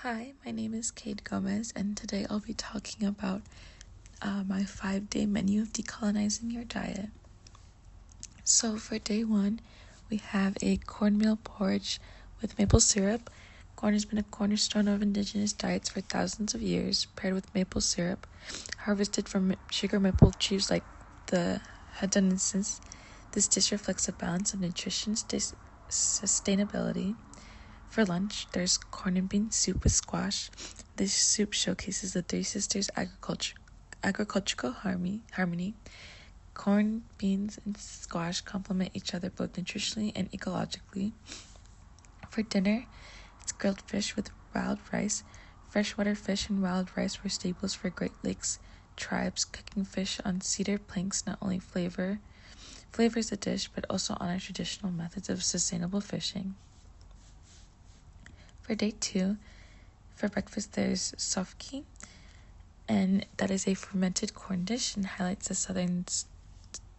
Hi, my name is Kate Gomez, and today I'll be talking about my 5-day menu of decolonizing your diet. So for day 1, we have a cornmeal porridge with maple syrup. Corn has been a cornerstone of indigenous diets for thousands of years, paired with maple syrup, harvested from sugar maple trees like the Hadenensis. This dish reflects a balance of nutrition sustainability. For lunch, there's corn and bean soup with squash. This soup showcases the Three Sisters' agricultural harmony. Corn, beans, and squash complement each other both nutritionally and ecologically. For dinner, it's grilled fish with wild rice. Freshwater fish and wild rice were staples for Great Lakes tribes, cooking fish on cedar planks not only flavors the dish, but also honors traditional methods of sustainable fishing. For day 2, for breakfast, there's sofki, and that is a fermented corn dish and highlights the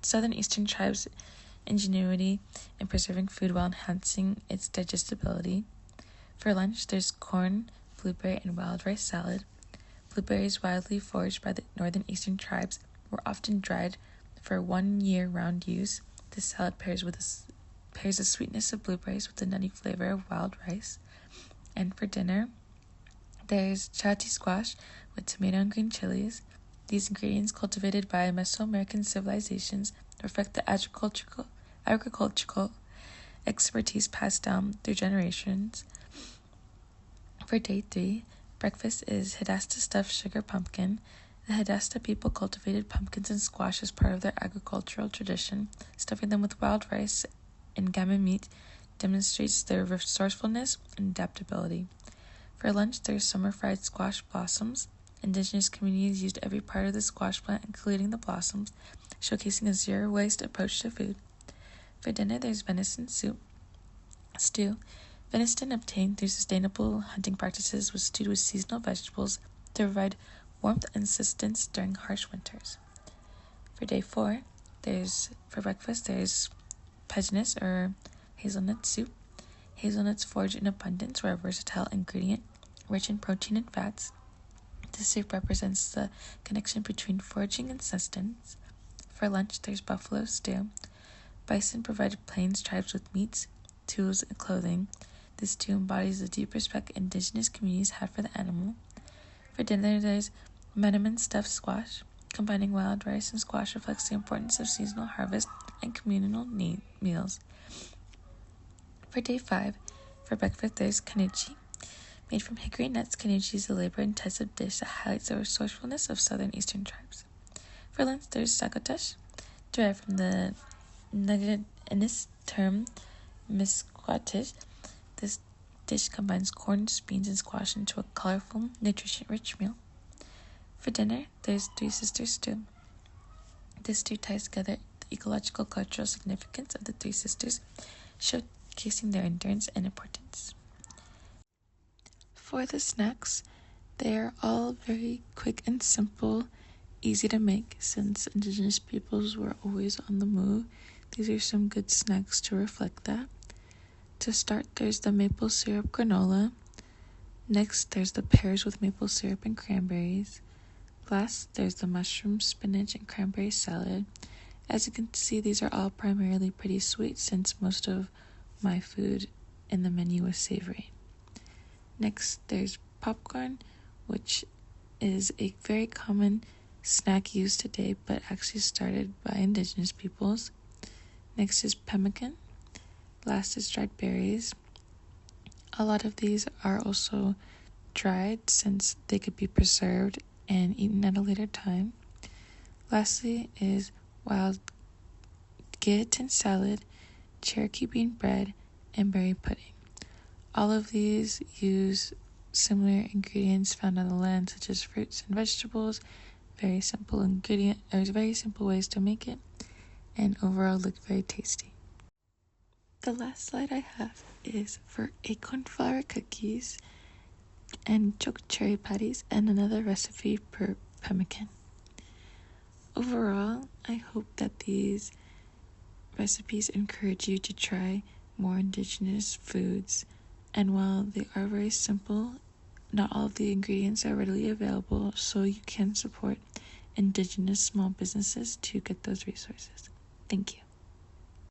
southeastern tribes' ingenuity in preserving food while enhancing its digestibility. For lunch, there's corn, blueberry, and wild rice salad. Blueberries, widely foraged by the northern eastern tribes, were often dried for 1 year-round use. This salad pairs the sweetness of blueberries with the nutty flavor of wild rice. And for dinner, there's chati squash with tomato and green chilies. These ingredients, cultivated by Mesoamerican civilizations, reflect the agricultural expertise passed down through generations. For day 3, breakfast is hidasta stuffed sugar pumpkin. The Hidasta people cultivated pumpkins and squash as part of their agricultural tradition. Stuffing them with wild rice and gammon meat demonstrates their resourcefulness and adaptability. For lunch, there's summer fried squash blossoms. Indigenous communities used every part of the squash plant, including the blossoms, showcasing a zero-waste approach to food. For dinner, there's venison stew. Venison obtained through sustainable hunting practices was stewed with seasonal vegetables to provide warmth and sustenance during harsh winters. For day 4, for breakfast, there's pejnis, or hazelnut soup. Hazelnuts foraged in abundance were a versatile ingredient, rich in protein and fats. This soup represents the connection between foraging and sustenance. For lunch, there's buffalo stew. Bison provided plains tribes with meats, tools, and clothing. This stew embodies the deep respect indigenous communities had for the animal. For dinner, there's menemen stuffed squash. Combining wild rice and squash reflects the importance of seasonal harvest and communal meals. For day 5, for breakfast, there's kanuchi. Made from hickory nuts, kanuchi is a labor-intensive dish that highlights the resourcefulness of southern eastern tribes. For lunch, there's sakotash, derived from the Nagainist term misquatish. This dish combines corn, beans, and squash into a colorful, nutrition-rich meal. For dinner, there's Three Sisters stew. This stew ties together the ecological cultural significance of the Three Sisters, showcasing their endurance and importance. For the snacks, they are all very quick and simple, easy to make since indigenous peoples were always on the move. These are some good snacks to reflect that. To start, there's the maple syrup granola. Next, there's the pears with maple syrup and cranberries. Last, there's the mushroom, spinach, and cranberry salad. As you can see, these are all primarily pretty sweet since most of my food in the menu is savory. Next, there's popcorn, which is a very common snack used today, but actually started by indigenous peoples. Next is pemmican. Last is dried berries. A lot of these are also dried since they could be preserved and eaten at a later time. Lastly is wild gelatin salad, Cherokee bean bread, and berry pudding. All of these use similar ingredients found on the land, such as fruits and vegetables. Very simple ways to make it, and overall look very tasty. The last slide I have is for acorn flour cookies and chocolate cherry patties, and another recipe for pemmican. Overall, I hope that these recipes encourage you to try more indigenous foods, and while they are very simple, not all of the ingredients are readily available, so you can support Indigenous small businesses to get those resources. Thank you.